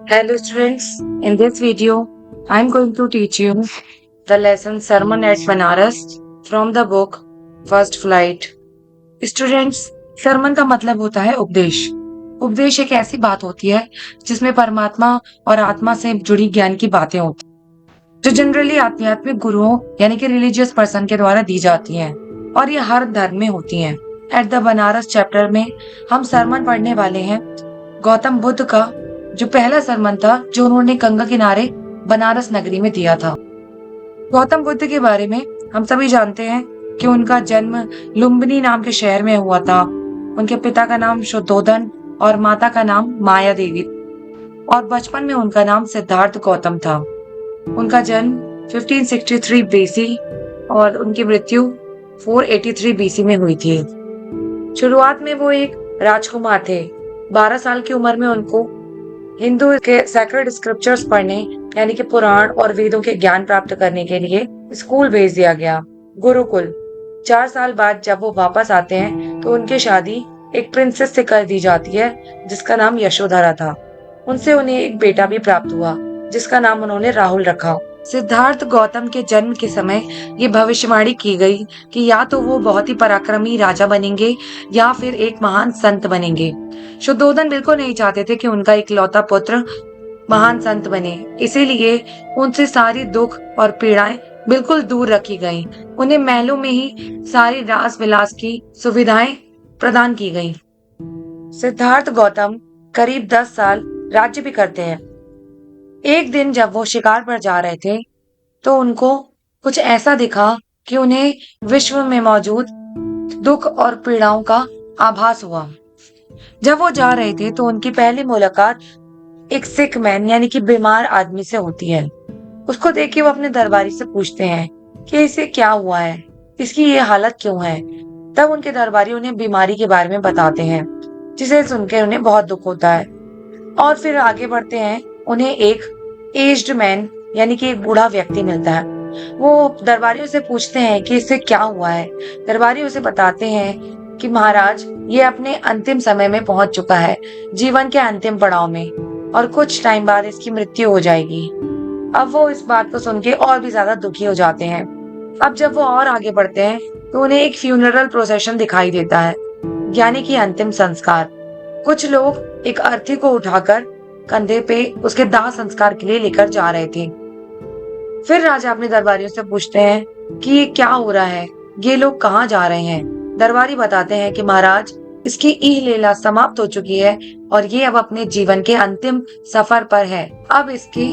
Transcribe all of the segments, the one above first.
Hello students, in this video, I am going to teach you the lesson Sermon at Banaras from the book First Flight. Students, sermon का मतलब होता है उपदेश। उपदेश एक ऐसी बात होती है जिसमें परमात्मा और आत्मा से जुड़ी ज्ञान की बातें होती हैं, जो जनरली आध्यात्मिक गुरुओं यानी कि रिलीजियस पर्सन के द्वारा दी जाती हैं और ये हर धर्म में होती हैं। एट द बनारस चैप्टर में हम सरमन पढ़ने वाले हैं गौतम बुद्ध का, जो पहला सरमन था जो उन्होंने गंगा किनारे बनारस नगरी में दिया था। गौतम बुद्ध के बारे में हम सभी जानते हैं कि उनका जन्म लुम्बिनी नाम के शहर में हुआ था। उनके पिता का नाम शुद्धोधन और माता का नाम माया देवी और बचपन में उनका नाम सिद्धार्थ गौतम था। उनका जन्म 1563 बीसी और उनकी मृत्यु 483 बीसी में हुई थी। शुरुआत में वो एक राजकुमार थे। 12 साल की उम्र में उनको हिंदू के सैक्रेड स्क्रिप्चर्स पढ़ने यानी कि पुराण और वेदों के ज्ञान प्राप्त करने के लिए स्कूल भेज दिया गया, गुरुकुल। 4 साल बाद जब वो वापस आते हैं तो उनकी शादी एक प्रिंसेस से कर दी जाती है जिसका नाम यशोधरा था। उनसे उन्हें एक बेटा भी प्राप्त हुआ जिसका नाम उन्होंने राहुल रखा। सिद्धार्थ गौतम के जन्म के समय ये भविष्यवाणी की गई कि या तो वो बहुत ही पराक्रमी राजा बनेंगे या फिर एक महान संत बनेंगे। शुद्धोधन बिल्कुल नहीं चाहते थे कि उनका इकलौता पुत्र महान संत बने, इसीलिए उनसे सारी दुख और पीड़ाएं बिल्कुल दूर रखी गईं। उन्हें महलों में ही सारी रास विलास की सुविधाएं प्रदान की गईं। सिद्धार्थ गौतम करीब 10 साल राज्य भी करते हैं। एक दिन जब वो शिकार पर जा रहे थे तो उनको कुछ ऐसा दिखा कि उन्हें विश्व में मौजूद दुख और पीड़ाओं का आभास हुआ। जब वो जा रहे थे तो उनकी पहली मुलाकात एक सिक मैन यानी कि बीमार आदमी से होती है। उसको देख के वो अपने दरबारी से पूछते हैं कि इसे क्या हुआ है, इसकी ये हालत क्यों है। तब उनके दरबारी उन्हें बीमारी के बारे में बताते हैं, जिसे सुनकर उन्हें बहुत दुख होता है। और फिर आगे बढ़ते हैं, उन्हें एक एज्ड मैन यानी कि एक बूढ़ा व्यक्ति मिलता है। वो दरबारियों से पूछते हैं कि इससे क्या हुआ है। दरबारी उसे बताते हैं कि महाराज, ये अपने अंतिम समय में पहुंच चुका है, जीवन के अंतिम पड़ाव में, और कुछ टाइम बाद इसकी मृत्यु हो जाएगी। अब वो इस बात को सुन के और भी ज्यादा दुखी हो जाते हैं। अब जब वो और आगे बढ़ते हैं तो उन्हें एक फ्यूनरल प्रोसेशन दिखाई देता है, यानी कि अंतिम संस्कार। कुछ लोग एक अर्थी को उठाकर कंधे पे उसके दाह संस्कार के लिए लेकर जा रहे थे। फिर राजा अपने दरबारियों से पूछते हैं कि ये क्या हो रहा है, ये लोग कहाँ जा रहे हैं। दरबारी बताते हैं कि महाराज, इसकी ई लीला समाप्त हो चुकी है और ये अब अपने जीवन के अंतिम सफर पर है। अब इसकी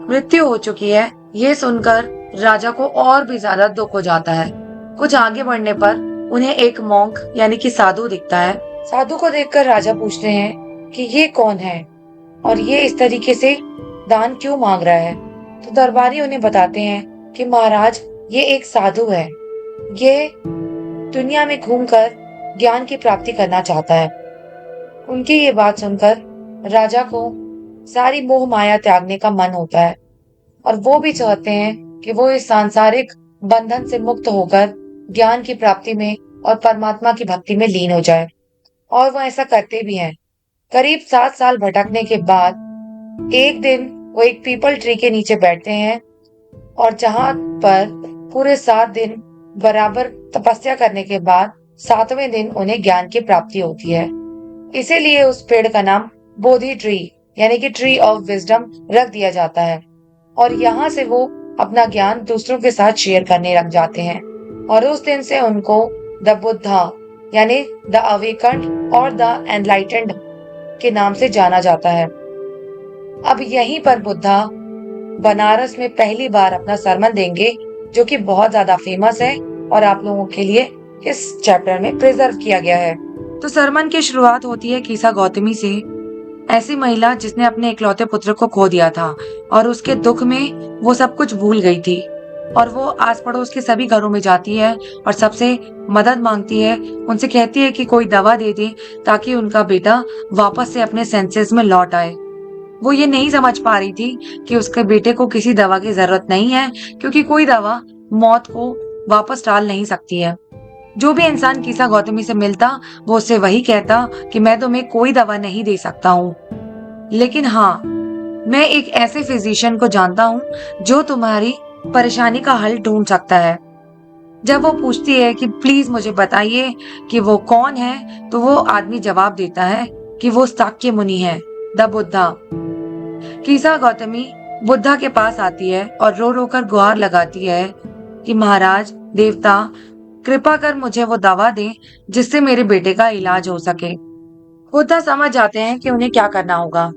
मृत्यु हो चुकी है। ये सुनकर राजा को और भी ज्यादा दुख हो जाता है। कुछ आगे बढ़ने पर उन्हें एक मॉन्क यानी कि साधु दिखता है। साधु को देखकर राजा पूछते हैं कि ये कौन है और ये इस तरीके से दान क्यों मांग रहा है। तो दरबारी उन्हें बताते हैं कि महाराज, ये एक साधु है। ये दुनिया में घूमकर ज्ञान की प्राप्ति करना चाहता है। उनकी ये बात सुनकर राजा को सारी मोह माया त्यागने का मन होता है और वो भी चाहते हैं कि वो इस सांसारिक बंधन से मुक्त होकर ज्ञान की प्राप्ति में और परमात्मा की भक्ति में लीन हो जाए। और वो ऐसा करते भी हैं। करीब 7 साल भटकने के बाद एक दिन वो एक पीपल ट्री के नीचे बैठते हैं और जहां पर पूरे 7 दिन बराबर तपस्या करने के बाद 7वें दिन उन्हें ज्ञान की प्राप्ति होती है। इसीलिए उस पेड़ का नाम बोधि ट्री यानी कि ट्री ऑफ विजडम रख दिया जाता है और यहाँ से वो अपना ज्ञान दूसरों के साथ शेयर करने लग जाते हैं। और उस दिन से उनको द बुद्धा यानी द अवेकन्ड और द एनलाइटेंड के नाम से जाना जाता है। अब यहीं पर बुद्धा बनारस में पहली बार अपना सरमन देंगे, जो कि बहुत ज्यादा फेमस है और आप लोगों के लिए इस चैप्टर में प्रिजर्व किया गया है। तो सरमन की शुरुआत होती है कीसा गौतमी से, ऐसी महिला जिसने अपने इकलौते पुत्र को खो दिया था और उसके दुख में वो सब कुछ भूल गई थी। और वो आस पड़ोस के सभी घरों में जाती है और सबसे मदद मांगती है। उनसे कहती है कि कोई दवा दे दे ताकि उनका बेटा वापस से अपने सेंसेस में लौट आए। वो ये नहीं समझ पा रही थी कि उसके बेटे को किसी दवा की जरूरत नहीं है, क्योंकि कोई दवा मौत को वापस टाल नहीं सकती है। जो भी इंसान कीसा गौतमी से मिलता वो उससे वही कहता कि मैं तुम्हें कोई दवा नहीं दे सकता हूँ, लेकिन हाँ, मैं एक ऐसे फिजिशियन को जानता हूँ जो तुम्हारी परेशानी का हल ढूंढ सकता है। जब वो पूछती है कि प्लीज मुझे बताइए कि वो कौन है, तो वो आदमी जवाब देता है कि वो शाक्य मुनि है, द बुद्धा। कीसा गौतमी बुद्धा के पास आती है और रो रो कर गुहार लगाती है कि महाराज, देवता, कृपा कर मुझे वो दवा दें जिससे मेरे बेटे का इलाज हो सके। बुद्धा समझ जाते हैं कि उन्हें क्या करना होगा।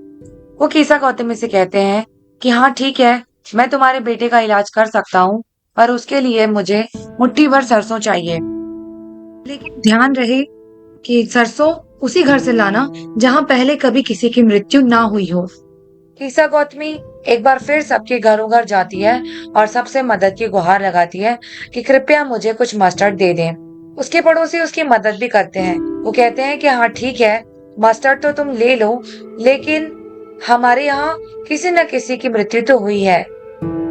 वो कीसा गौतमी से कहते हैं कि हाँ ठीक है, मैं तुम्हारे बेटे का इलाज कर सकता हूँ, पर उसके लिए मुझे मुट्ठी भर सरसों चाहिए। लेकिन ध्यान रहे कि सरसों उसी घर से लाना जहाँ पहले कभी किसी की मृत्यु ना हुई हो। कीसा गौतमी एक बार फिर सबके घरों घर जाती है और सबसे मदद की गुहार लगाती है कि कृपया मुझे कुछ मस्टर्ड दे दें। उसके पड़ोसी उसकी मदद भी करते हैं। वो कहते हैं कि हाँ ठीक है, मस्टर्ड तो तुम ले लो, लेकिन हमारे यहाँ किसी न किसी की मृत्यु तो हुई है।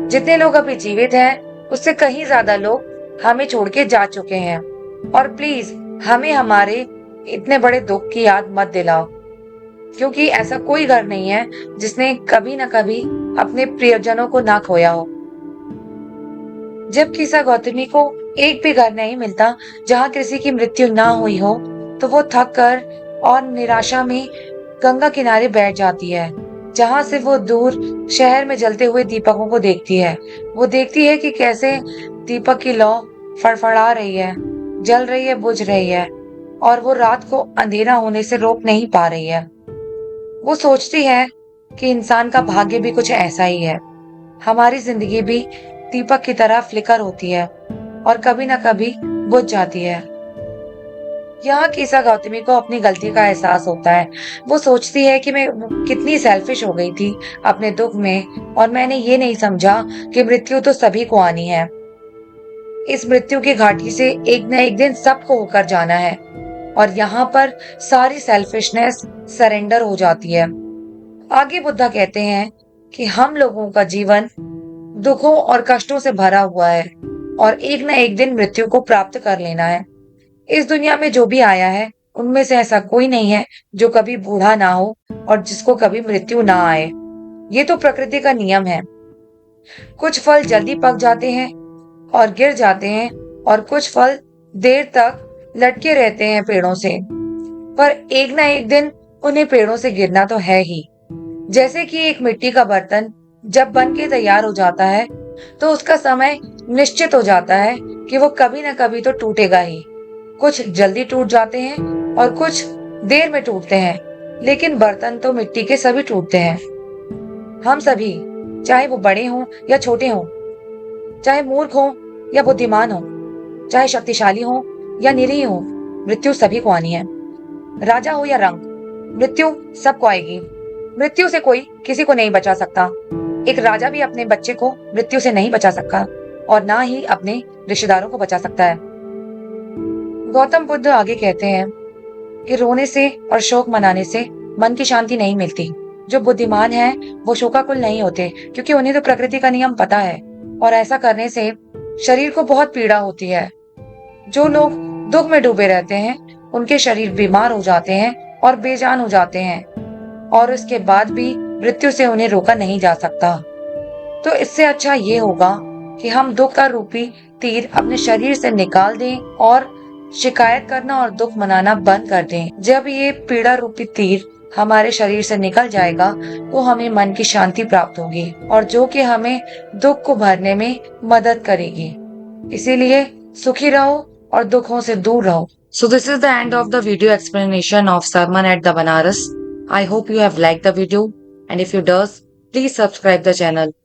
जितने लोग अभी जीवित हैं, उससे कहीं ज्यादा लोग हमें छोड़ के जा चुके हैं, और प्लीज हमें हमारे इतने बड़े दुख की याद मत दिलाओ, क्योंकि ऐसा कोई घर नहीं है जिसने कभी न कभी अपने प्रियजनों को ना खोया हो। जब कीसा गौतमी को एक भी घर नहीं मिलता जहाँ किसी की मृत्यु ना हुई हो, तो वो थक कर और निराशा में गंगा किनारे बैठ जाती है, जहाँ से वो दूर शहर में जलते हुए दीपकों को देखती है। वो देखती है कि कैसे दीपक की लौ फड़फड़ा रही है, जल रही है, बुझ रही है, और वो रात को अंधेरा होने से रोक नहीं पा रही है। वो सोचती है कि इंसान का भाग्य भी कुछ ऐसा ही है। हमारी जिंदगी भी दीपक की तरह फ्लिकर होती है और कभी ना कभी बुझ जाती है। यहाँ कीसा गौतमी को अपनी गलती का एहसास होता है। वो सोचती है कि मैं कितनी सेल्फिश हो गई थी अपने दुख में, और मैंने ये नहीं समझा कि मृत्यु तो सभी को आनी है। इस मृत्यु की घाटी से एक न एक दिन सबको होकर जाना है, और यहाँ पर सारी सेल्फिशनेस सरेंडर हो जाती है। आगे बुद्धा कहते हैं कि हम लोगों का जीवन दुखों और कष्टों से भरा हुआ है, और एक न एक दिन मृत्यु को प्राप्त कर लेना है। इस दुनिया में जो भी आया है, उनमें से ऐसा कोई नहीं है जो कभी बूढ़ा ना हो और जिसको कभी मृत्यु ना आए। ये तो प्रकृति का नियम है। कुछ फल जल्दी पक जाते हैं और गिर जाते हैं, और कुछ फल देर तक लटके रहते हैं पेड़ों से, पर एक ना एक दिन उन्हें पेड़ों से गिरना तो है ही। जैसे कि एक मिट्टी का बर्तन जब बन के तैयार हो जाता है, तो उसका समय निश्चित हो जाता है कि वो कभी ना कभी तो टूटेगा ही। कुछ जल्दी टूट जाते हैं और कुछ देर में टूटते हैं, लेकिन बर्तन तो मिट्टी के सभी टूटते हैं। हम सभी, चाहे वो बड़े हों या छोटे हों, चाहे मूर्ख हों या बुद्धिमान हों, चाहे शक्तिशाली हों या निरीह हों, मृत्यु सभी को आनी है। राजा हो या रंक, मृत्यु सबको आएगी। मृत्यु से कोई किसी को नहीं बचा सकता। एक राजा भी अपने बच्चे को मृत्यु से नहीं बचा सकता, और ना ही अपने रिश्तेदारों को बचा सकता है। गौतम बुद्ध आगे कहते हैं कि रोने से और शोक मनाने से मन की शांति नहीं मिलती। जो बुद्धिमान है वो शोकाकुल नहीं होते, क्योंकि उन्हें तो प्रकृति का नियम पता है, और ऐसा करने से शरीर को बहुत पीड़ा होती है। जो लोग दुख में डूबे रहते हैं, उनके शरीर बीमार हो जाते हैं और बेजान हो जाते हैं, और उसके बाद भी मृत्यु से उन्हें रोका नहीं जा सकता। तो इससे अच्छा ये होगा कि हम दुख का रूपी तीर अपने शरीर से निकाल दें और शिकायत करना और दुख मनाना बंद कर दें। जब ये पीड़ा रूपी तीर हमारे शरीर से निकल जाएगा, तो हमें मन की शांति प्राप्त होगी, और जो कि हमें दुख को भरने में मदद करेगी। इसीलिए सुखी रहो और दुखों से दूर रहो। So this is the end of the video explanation of Sermon at the Banaras. I hope you have liked the video, and if you does, please subscribe the channel.